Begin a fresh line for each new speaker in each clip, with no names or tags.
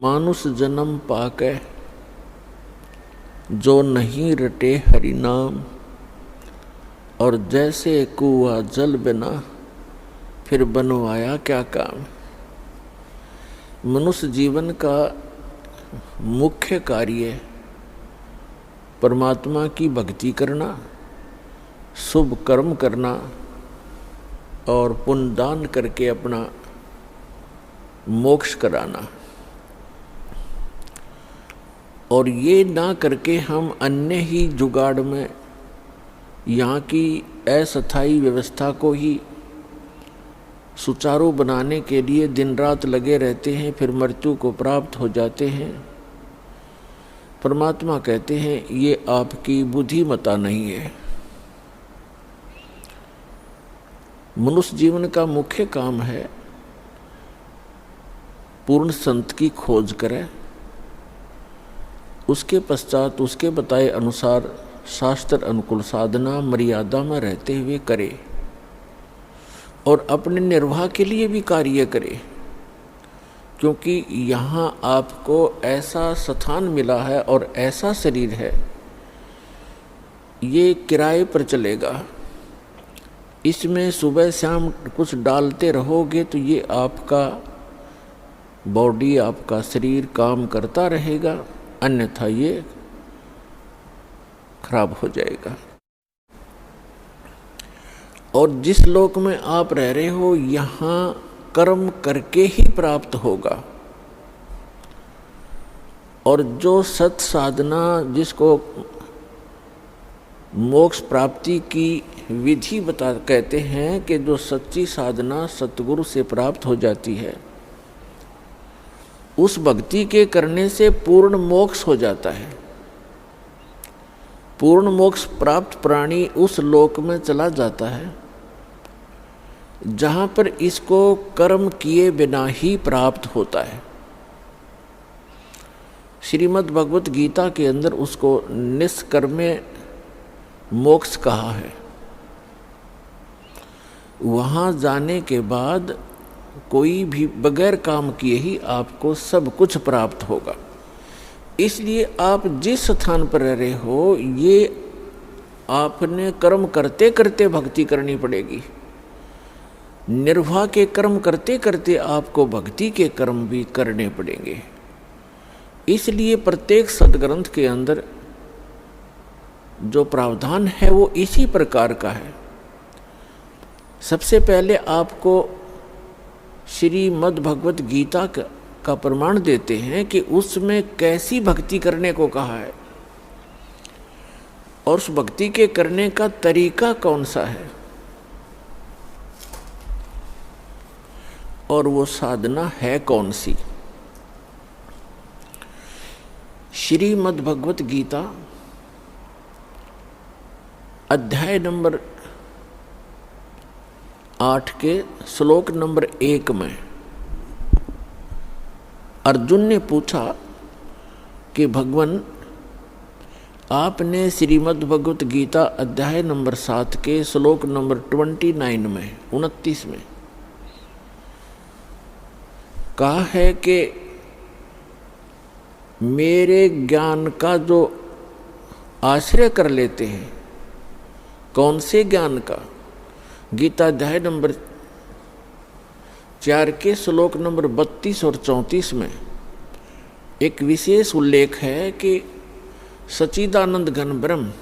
मानुष जन्म पाकै जो नहीं रटे हरि नाम, और जैसे कुआ जल बिना फिर बनवाया क्या काम। मनुष्य जीवन का मुख्य कार्य परमात्मा की भक्ति करना, शुभ कर्म करना और पुण्य दान करके अपना मोक्ष कराना। और ये ना करके हम अन्य ही जुगाड़ में यहाँ की अस्थायी व्यवस्था को ही सुचारू बनाने के लिए दिन रात लगे रहते हैं, फिर मृत्यु को प्राप्त हो जाते हैं। परमात्मा कहते हैं ये आपकी बुद्धिमता नहीं है। मनुष्य जीवन का मुख्य काम है पूर्ण संत की खोज करें, उसके पश्चात उसके बताए अनुसार शास्त्र अनुकूल साधना मर्यादा में रहते हुए करे और अपने निर्वाह के लिए भी कार्य करे, क्योंकि यहाँ आपको ऐसा स्थान मिला है और ऐसा शरीर है, ये किराए पर चलेगा। इसमें सुबह शाम कुछ डालते रहोगे तो ये आपका बॉडी, आपका शरीर काम करता रहेगा, अन्यथा ये खराब हो जाएगा। और जिस लोक में आप रह रहे हो यहाँ कर्म करके ही प्राप्त होगा। और जो सत साधना जिसको मोक्ष प्राप्ति की विधि कहते हैं कि जो सच्ची साधना सतगुरु से प्राप्त हो जाती है, उस भक्ति के करने से पूर्ण मोक्ष हो जाता है। पूर्ण मोक्ष प्राप्त प्राणी उस लोक में चला जाता है जहाँ पर इसको कर्म किए बिना ही प्राप्त होता है। श्रीमद् भगवत गीता के अंदर उसको निष्कर्मे मोक्ष कहा है। वहाँ जाने के बाद कोई भी बगैर काम किए ही आपको सब कुछ प्राप्त होगा। इसलिए आप जिस स्थान पर रह रहे हो ये आपने कर्म करते करते भक्ति करनी पड़ेगी। निर्वाह के कर्म करते करते आपको भक्ति के कर्म भी करने पड़ेंगे। इसलिए प्रत्येक सद्ग्रंथ के अंदर जो प्रावधान है वो इसी प्रकार का है। सबसे पहले आपको श्रीमद् भगवत गीता का प्रमाण देते हैं कि उसमें कैसी भक्ति करने को कहा है और उस भक्ति के करने का तरीका कौन सा है और वो साधना है कौन सी। श्रीमद् भगवत गीता अध्याय नंबर 8 के श्लोक नंबर 1 में अर्जुन ने पूछा कि भगवान आपने श्रीमद् भगवत गीता अध्याय नंबर 7 के श्लोक नंबर 29 में कहा है कि मेरे ज्ञान का जो आश्रय कर लेते हैं, कौन से ज्ञान का। गीता अध्याय नंबर 4 के श्लोक नंबर 32 और 34 में एक विशेष उल्लेख है कि सच्चिदानंद घन ब्रह्म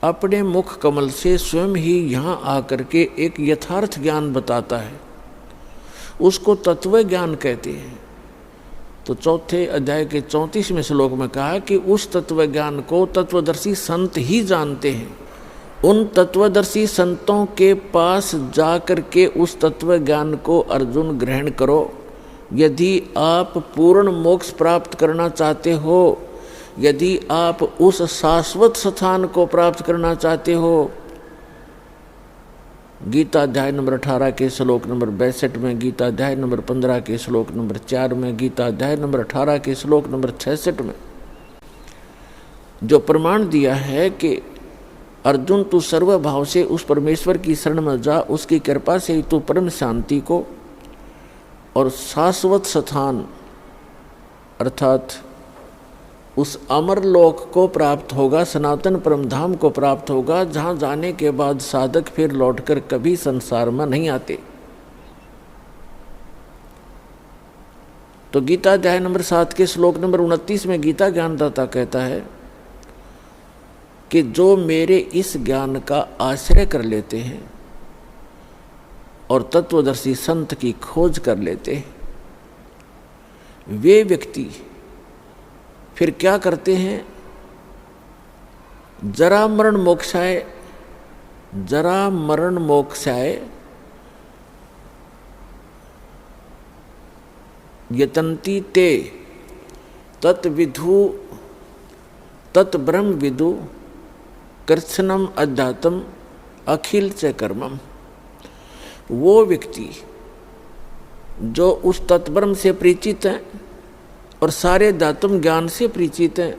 अपने मुख कमल से स्वयं ही यहाँ आकर के एक यथार्थ ज्ञान बताता है, उसको तत्व ज्ञान कहते हैं। तो चौथे अध्याय के 34वें श्लोक में कहा कि उस तत्व ज्ञान को तत्वदर्शी संत ही जानते हैं। उन तत्वदर्शी संतों के पास जाकर के उस तत्व ज्ञान को अर्जुन ग्रहण करो। यदि आप पूर्ण मोक्ष प्राप्त करना चाहते हो, यदि आप उस शाश्वत स्थान को प्राप्त करना चाहते हो, गीता अध्याय नंबर 18 के श्लोक नंबर 62 में, गीता अध्याय नंबर 15 के श्लोक नंबर 4 में, गीता अध्याय नंबर 18 के श्लोक नंबर 66 में जो प्रमाण दिया है कि अर्जुन तू सर्वभाव से उस परमेश्वर की शरण में जा, उसकी कृपा से ही तू परम शांति को और शाश्वत स्थान अर्थात उस अमर लोक को प्राप्त होगा, सनातन परमधाम को प्राप्त होगा, जहाँ जाने के बाद साधक फिर लौटकर कभी संसार में नहीं आते। तो गीता अध्याय नंबर 7 के श्लोक नंबर 29 में गीता ज्ञानदाता कहता है कि जो मेरे इस ज्ञान का आश्रय कर लेते हैं और तत्वदर्शी संत की खोज कर लेते हैं, वे व्यक्ति फिर क्या करते हैं? जरा मरण मोक्षाय यतन्ति ते तत्विधु तत्ब्रह्म विदु कृत्स्नम अध्यात्म अखिल च कर्मम। वो व्यक्ति जो उस तत्ब्रह्म से परिचित हैं और सारे अध्यात्म ज्ञान से परिचित हैं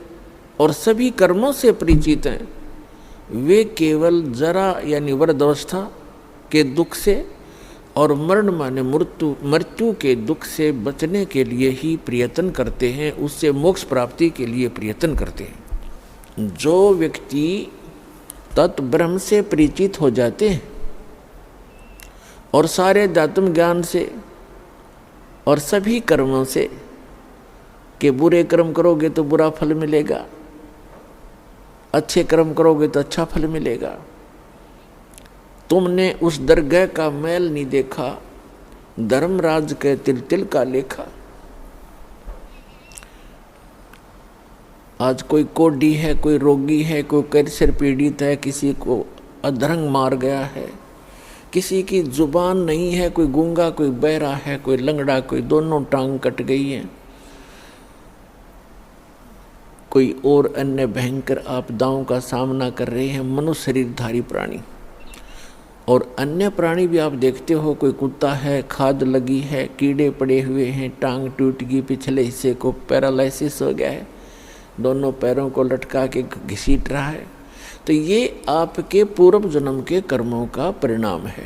और सभी कर्मों से परिचित हैं, वे केवल जरा यानी वृद्धावस्था के दुख से और मरण माने मृत्यु के दुख से बचने के लिए ही प्रयत्न करते हैं, उससे मोक्ष प्राप्ति के लिए प्रयत्न करते हैं। जो व्यक्ति तत्ब्रह्म से परिचित हो जाते हैं और सारे अध्यात्म ज्ञान से और सभी कर्मों से, कि बुरे कर्म करोगे तो बुरा फल मिलेगा, अच्छे कर्म करोगे तो अच्छा फल मिलेगा, तुमने उस दरगाह का मैल नहीं देखा, धर्मराज के तिल तिल का लेखा। आज कोई कोढ़ी है, कोई रोगी है, कोई कैंसर पीड़ित है, किसी को अधरंग मार गया है, किसी की जुबान नहीं है, कोई गूंगा, कोई बहरा है, कोई लंगड़ा, कोई दोनों टांग कट गई है, कोई और अन्य भयंकर आपदाओं का सामना कर रहे हैं मनुष्य शरीरधारी प्राणी। और अन्य प्राणी भी आप देखते हो, कोई कुत्ता है, खाद लगी है, कीड़े पड़े हुए हैं, टांग टूट गई, पिछले हिस्से को पैरालिसिस हो गया है, दोनों पैरों को लटका के घसीट रहा है। तो ये आपके पूर्व जन्म के कर्मों का परिणाम है।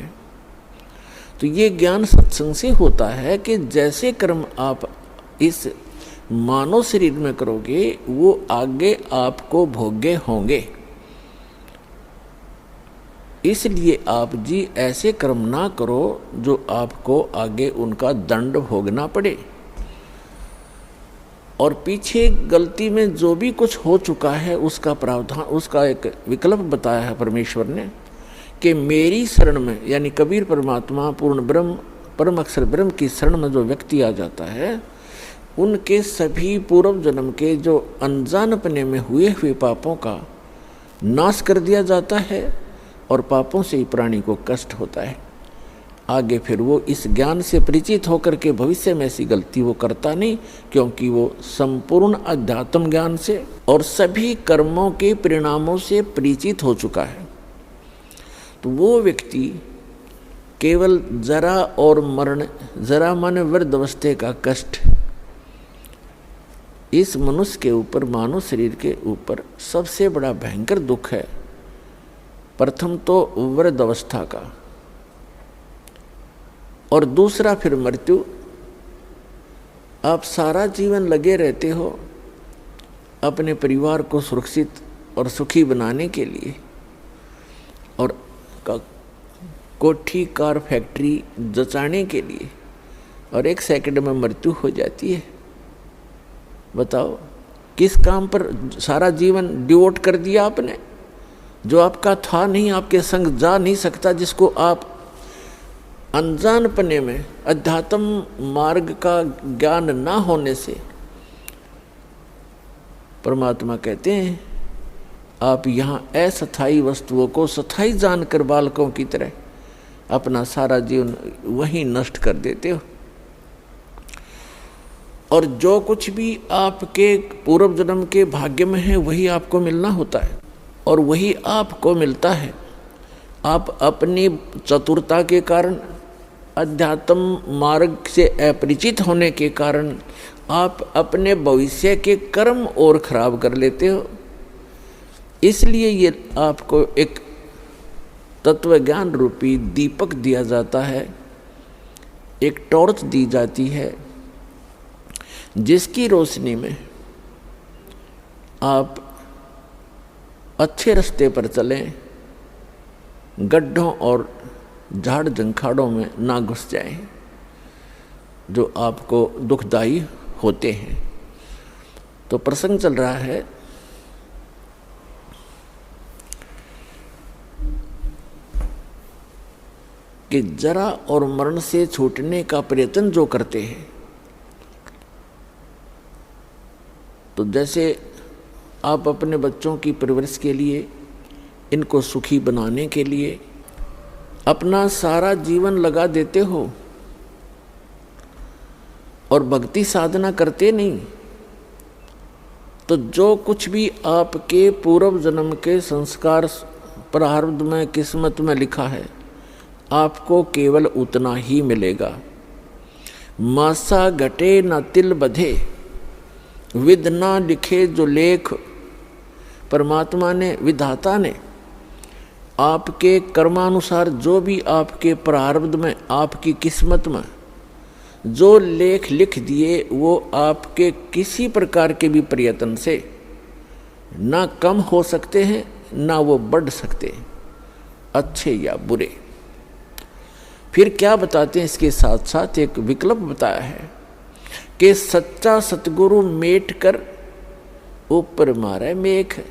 तो ये ज्ञान सत्संग से होता है कि जैसे कर्म आप इस मानव शरीर में करोगे वो आगे आपको भोग्य होंगे। इसलिए आप जी ऐसे कर्म ना करो जो आपको आगे उनका दंड भोगना पड़े। और पीछे गलती में जो भी कुछ हो चुका है उसका प्रावधान, उसका एक विकल्प बताया है परमेश्वर ने कि मेरी शरण में, यानी कबीर परमात्मा पूर्ण ब्रह्म परम अक्षर ब्रह्म की शरण में जो व्यक्ति आ जाता है, उनके सभी पूर्व जन्म के जो अनजानपने में हुए पापों का नाश कर दिया जाता है और पापों से ही प्राणी को कष्ट होता है। आगे फिर वो इस ज्ञान से परिचित होकर के भविष्य में ऐसी गलती वो करता नहीं, क्योंकि वो संपूर्ण अध्यात्म ज्ञान से और सभी कर्मों के परिणामों से परिचित हो चुका है। तो वो व्यक्ति केवल जरा और मरण, जरा माने वृद्धावस्था का कष्ट, इस मनुष्य के ऊपर, मानव शरीर के ऊपर सबसे बड़ा भयंकर दुख है। प्रथम तो वृद्धावस्था का और दूसरा फिर मृत्यु। आप सारा जीवन लगे रहते हो अपने परिवार को सुरक्षित और सुखी बनाने के लिए, और कोठी कार फैक्ट्री जचाने के लिए, और एक सेकंड में मृत्यु हो जाती है। बताओ किस काम पर सारा जीवन डिवोट कर दिया आपने, जो आपका था नहीं, आपके संग जा नहीं सकता, जिसको आप अनजानपने में अध्यात्म मार्ग का ज्ञान ना होने से, परमात्मा कहते हैं आप यहाँ अस्थायी वस्तुओं को स्थायी जानकर बालकों की तरह अपना सारा जीवन वहीं नष्ट कर देते हो। और जो कुछ भी आपके पूर्व जन्म के भाग्य में है वही आपको मिलना होता है, और वही आपको मिलता है। आप अपनी चतुरता के कारण, अध्यात्म मार्ग से अपरिचित होने के कारण आप अपने भविष्य के कर्म और खराब कर लेते हो। इसलिए ये आपको एक तत्व ज्ञान रूपी दीपक दिया जाता है, एक टॉर्च दी जाती है, जिसकी रोशनी में आप अच्छे रास्ते पर चलें, गड्ढों और झाड़ झंखाड़ों में ना घुस जाएं जो आपको दुखदाई होते हैं। तो प्रसंग चल रहा है कि जरा और मरण से छूटने का प्रयत्न जो करते हैं, तो जैसे आप अपने बच्चों की परवरिश के लिए, इनको सुखी बनाने के लिए अपना सारा जीवन लगा देते हो और भक्ति साधना करते नहीं, तो जो कुछ भी आपके पूर्व जन्म के संस्कार प्रारब्ध में, किस्मत में लिखा है, आपको केवल उतना ही मिलेगा। मासा घटे न तिल बधे, विद ना लिखे जो लेख। परमात्मा ने, विधाता ने आपके कर्मानुसार जो भी आपके प्रारब्ध में, आपकी किस्मत में जो लेख लिख दिए, वो आपके किसी प्रकार के भी प्रयत्न से ना कम हो सकते हैं, ना वो बढ़ सकते हैं, अच्छे या बुरे। फिर क्या बताते हैं, इसके साथ साथ एक विकल्प बताया है कि सच्चा सतगुरु मेट कर ऊपर मारे मेघ।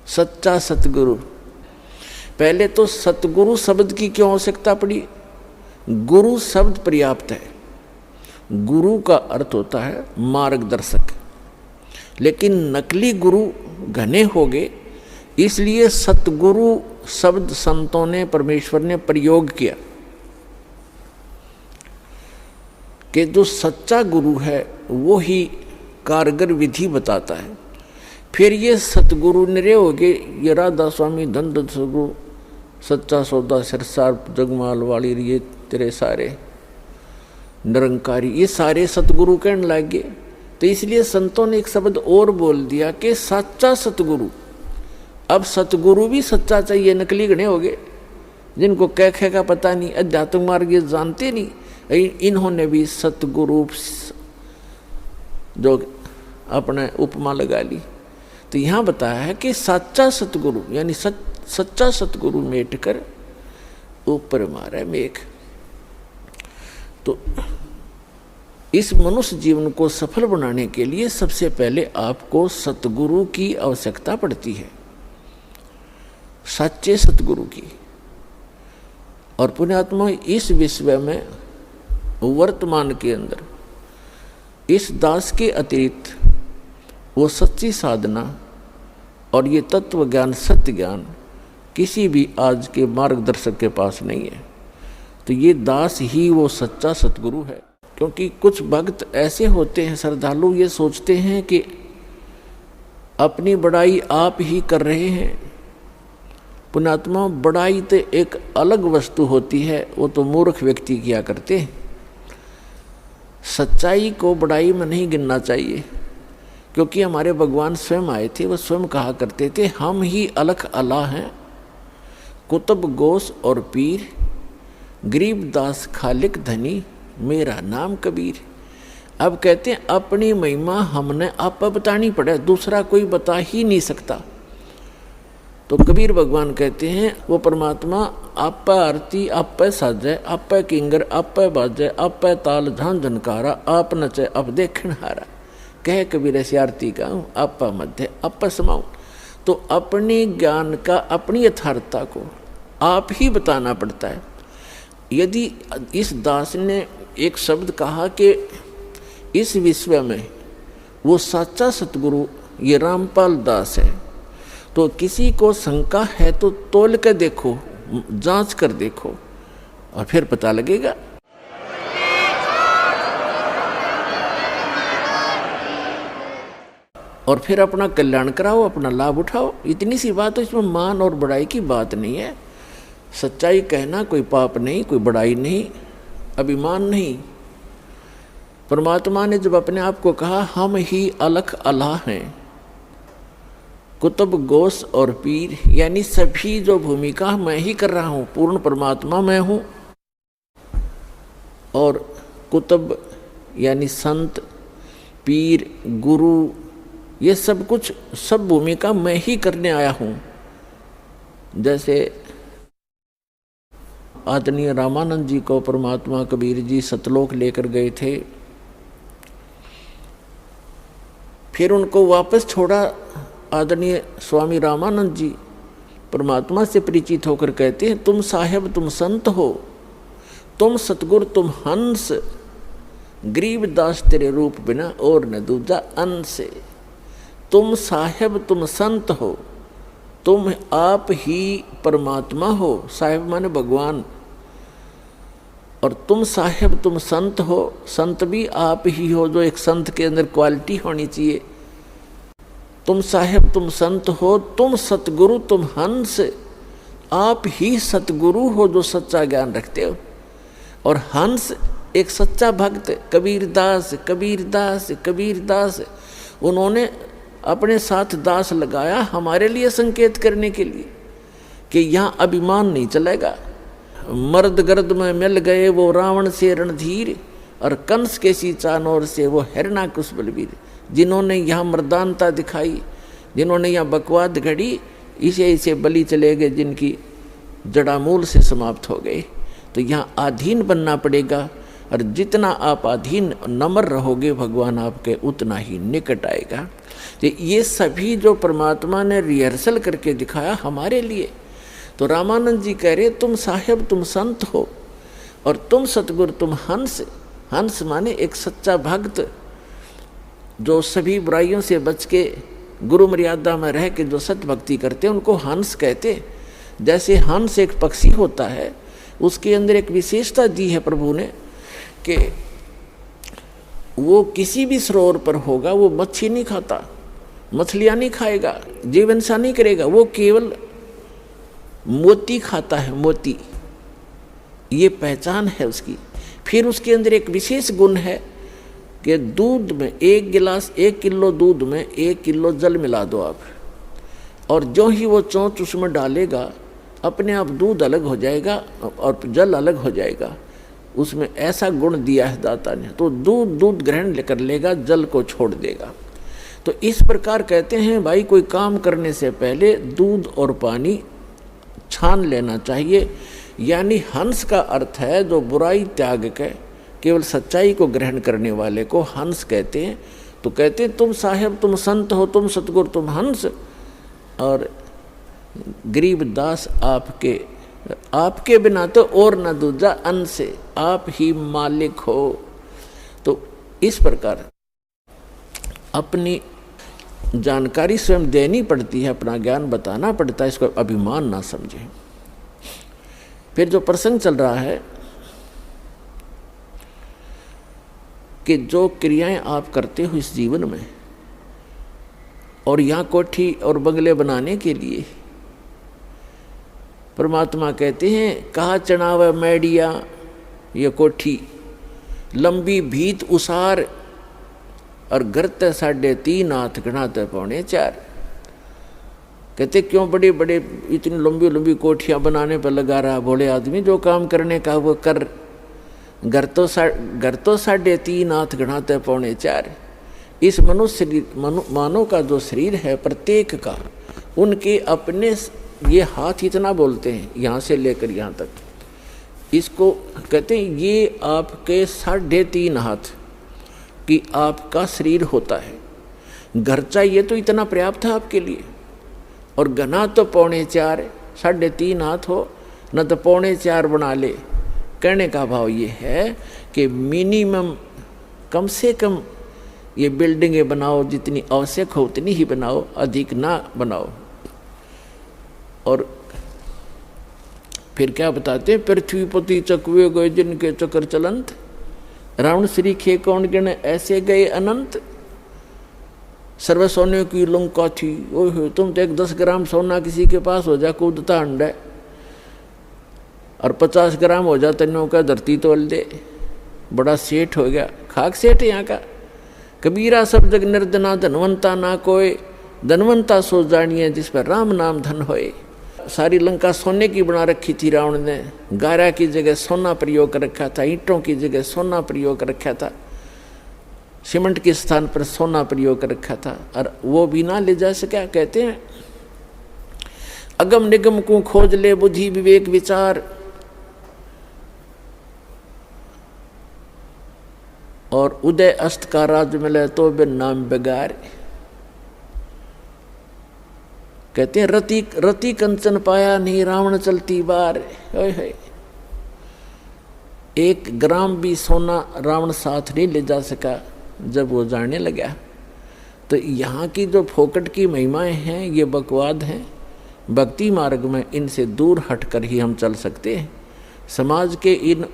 सच्चा सतगुरु, पहले तो सतगुरु शब्द की क्यों आवश्यकता पड़ी? गुरु शब्द पर्याप्त है। गुरु का अर्थ होता है मार्गदर्शक, लेकिन नकली गुरु घने हो गए, इसलिए सतगुरु शब्द संतों ने, परमेश्वर ने प्रयोग किया कि जो सच्चा गुरु है वो ही कारगर विधि बताता है। फिर ये सतगुरु निरे हो गए, ये राधा स्वामी, धन धन सतगुरु, सच्चा सौदा, सिरसार, जगमाल वाली, ये तेरे सारे निरंकारी, ये सारे सतगुरु कहने लग गए। तो इसलिए संतों ने एक शब्द और बोल दिया कि सच्चा सतगुरु। अब सतगुरु भी सच्चा चाहिए, नकली गणे हो गए, जिनको कह का पता नहीं, अध्यात्म मार्ग ये जानते नहीं, इन्होंने भी सतगुरु जो अपने उपमा लगा ली। तो यहाँ बताया है कि सच्चा सतगुरु यानी सच्चा सतगुरु मेट कर ऊपर मारे मेघ। तो इस मनुष्य जीवन को सफल बनाने के लिए सबसे पहले आपको सतगुरु की आवश्यकता पड़ती है, सच्चे सतगुरु की। और पुण्यात्मा, इस विश्व में वर्तमान के अंदर इस दास के अतिरिक्त वो सच्ची साधना और ये तत्व ज्ञान, सत्य ज्ञान किसी भी आज के मार्गदर्शक के पास नहीं है। तो ये दास ही वो सच्चा सतगुरु है। क्योंकि कुछ भक्त ऐसे होते हैं, श्रद्धालु, ये सोचते हैं कि अपनी बड़ाई आप ही कर रहे हैं। पुण्यात्मा, बड़ाई तो एक अलग वस्तु होती है, वो तो मूर्ख व्यक्ति किया करते हैं। सच्चाई को बड़ाई में नहीं गिनना चाहिए, क्योंकि हमारे भगवान स्वयं आए थे, वो स्वयं कहा करते थे, हम ही अलख अला हैं, कुतुब गोस और पीर, गरीब दास खालिक धनी, मेरा नाम कबीर। अब कहते हैं अपनी महिमा हमने आप बतानी पड़े, दूसरा कोई बता ही नहीं सकता। तो कबीर भगवान कहते हैं वो परमात्मा आप आरती, आप साजे, आप किंगर, आप बाजे, आप ताल झान झनकारा, आप नचे अब देखन हारा। कह कबीर ऐसी आरती गाऊं, आप मध्य आप समाऊं। तो अपने ज्ञान का, अपनी यथार्थता को आप ही बताना पड़ता है। यदि इस दास ने एक शब्द कहा कि इस विश्व में वो सच्चा सतगुरु ये रामपाल दास है, तो किसी को शंका है तो तोल कर देखो, जांच कर देखो, और फिर पता लगेगा। और फिर अपना कल्याण कराओ, अपना लाभ उठाओ। इतनी सी बात है, इसमें मान और बड़ाई की बात नहीं है। सच्चाई कहना कोई पाप नहीं, कोई बड़ाई नहीं, अभिमान नहीं। परमात्मा ने जब अपने आप को कहा हम ही अलख अल्लाह हैं, कुतुब गोस और पीर, यानी सभी जो भूमिका मैं ही कर रहा हूँ, पूर्ण परमात्मा मैं हूँ। और कुतुब यानी संत, पीर, गुरु, ये सब कुछ, सब भूमिका मैं ही करने आया हूं। जैसे आदरणीय रामानंद जी को परमात्मा कबीर जी सतलोक लेकर गए थे, फिर उनको वापस छोड़ा। आदरणीय स्वामी रामानंद जी परमात्मा से परिचित होकर कहते हैं, तुम साहेब तुम संत हो, तुम सतगुर तुम हंस, गरीबदास तेरे रूप बिना और न दूजा अंश। तुम साहेब तुम संत हो, तुम आप ही परमात्मा हो, साहेब माने भगवान, और तुम साहेब तुम संत हो, संत भी आप ही हो, जो एक संत के अंदर क्वालिटी होनी चाहिए। तुम साहेब तुम संत हो, तुम सतगुरु तुम हंस, आप ही सतगुरु हो जो सच्चा ज्ञान रखते हो। और हंस एक सच्चा भक्त कबीरदास, कबीरदास, कबीरदास, उन्होंने अपने साथ दास लगाया हमारे लिए संकेत करने के लिए कि यहाँ अभिमान नहीं चलेगा। मर्द गर्द में मिल गए वो रावण से रणधीर, और कंस के सी चानोर से वो हिरणाकुश बलवीर। जिन्होंने यहाँ मर्दानता दिखाई, जिन्होंने यहाँ बकवाद घड़ी, इसे बलि चले गए, जिनकी जड़ामूल से समाप्त हो गए। तो यहाँ अधीन बनना पड़ेगा, और जितना आप अधीन नम्र रहोगे भगवान आपके उतना ही निकट आएगा। तो ये सभी जो परमात्मा ने रिहर्सल करके दिखाया हमारे लिए। तो रामानंद जी कह रहे तुम साहेब तुम संत हो, और तुम सतगुरु तुम हंस। हंस माने एक सच्चा भक्त जो सभी बुराइयों से बच के गुरु मर्यादा में रह के जो सत्य भक्ति करते हैं उनको हंस कहते। जैसे हंस एक पक्षी होता है, उसके अंदर एक विशेषता दी है प्रभु ने कि वो किसी भी सरोवर पर होगा, वो मच्छी नहीं खाता, मछलियाँ नहीं खाएगा, जीवनसा नहीं करेगा, वो केवल मोती खाता है, मोती, ये पहचान है उसकी। फिर उसके अंदर एक विशेष गुण है कि दूध में 1 किलो दूध में 1 किलो जल मिला दो आप, और जो ही वो चोंच उसमें डालेगा अपने आप दूध अलग हो जाएगा और जल अलग हो जाएगा। उसमें ऐसा गुण दिया है दाता ने। तो दूध ग्रहण कर लेगा, जल को छोड़ देगा। तो इस प्रकार कहते हैं भाई, कोई काम करने से पहले दूध और पानी छान लेना चाहिए। यानी हंस का अर्थ है जो बुराई त्याग के केवल सच्चाई को ग्रहण करने वाले को हंस कहते हैं। तो कहते हैं तुम साहेब तुम संत हो, तुम सतगुरु तुम हंस, और गरीबदास आपके बिना तो और न दूजा अंश से, आप ही मालिक हो। तो इस प्रकार अपनी जानकारी स्वयं देनी पड़ती है, अपना ज्ञान बताना पड़ता है, इसको अभिमान ना समझें। फिर जो प्रसंग चल रहा है कि जो क्रियाएं आप करते हो इस जीवन में, और यहाँ कोठी और बंगले बनाने के लिए परमात्मा कहते हैं, कहा चढ़ावे मैडिया ये कोठी, लंबी भीत उसार, और घर ते 3.5 हाथ घनाते 4.25। कहते क्यों बड़े बड़े इतनी लंबी लंबी कोठियाँ बनाने पर लगा रहा भोले आदमी, जो काम करने का वो कर। घर तो 3.5 हाथ घनाते 4.25। इस मनुष्य मानव का जो शरीर है प्रत्येक का, उनके अपने ये हाथ इतना बोलते हैं, यहाँ से लेकर यहाँ तक। इसको कहते हैं ये आपके 3.5 हाथ कि आपका शरीर होता है। घर चाहिए तो इतना पर्याप्त है आपके लिए, और घना तो 4.25, 3.5 हाथ हो न तो 4.25 बना ले। कहने का भाव ये है कि मिनिमम कम से कम ये बिल्डिंगें बनाओ, जितनी आवश्यक हो उतनी ही बनाओ, अधिक ना बनाओ। और फिर क्या बताते हैं, पृथ्वीपति चकवे गए जिनके चक्कर चलंत, रावण श्री खे कौन गिने ऐसे गए अनंत। सर्व सोने की लंका थी, ओह तुम तो 10 ग्राम सोना किसी के पास हो जा कूदता अंडा, और 50 ग्राम हो जा तन्नों का धरती तोल दे, बड़ा सेठ हो गया। खाक सेठ यहाँ का। कबीरा सब जग निर्धना धनवंता ना कोय, धनवंता सो जानिए जिस पर राम नाम धन होए। सारी लंका सोने की बना रखी थी रावण ने, गारा की जगह सोना प्रयोग कर रखा था, ईंटों की जगह सोना प्रयोग कर रखा था। सीमेंट के स्थान पर सोना प्रयोग कर रखा था, और वो भी ना ले जा सका। कहते हैं अगम निगम को खोज ले बुद्धि विवेक विचार, और उदय अस्त का राज मिले तो बे नाम बेगार। कहते हैं रति रति कंचन पाया नहीं रावण चलती बार। एक ग्राम भी सोना रावण साथ नहीं ले जा सका जब वो जाने लगा। तो यहाँ की जो फोकट की महिमाएं हैं ये बकवाद हैं। भक्ति मार्ग में इनसे दूर हटकर ही हम चल सकते हैं। समाज के इन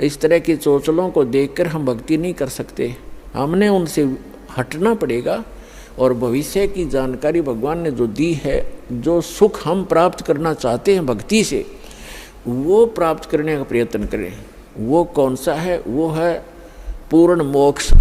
इस तरह की चोचलों को देखकर हम भक्ति नहीं कर सकते, हमने उनसे हटना पड़ेगा। और भविष्य की जानकारी भगवान ने जो दी है, जो सुख हम प्राप्त करना चाहते हैं भक्ति से, वो प्राप्त करने का प्रयत्न करें। वो कौन सा है? वो है पूर्ण मोक्ष।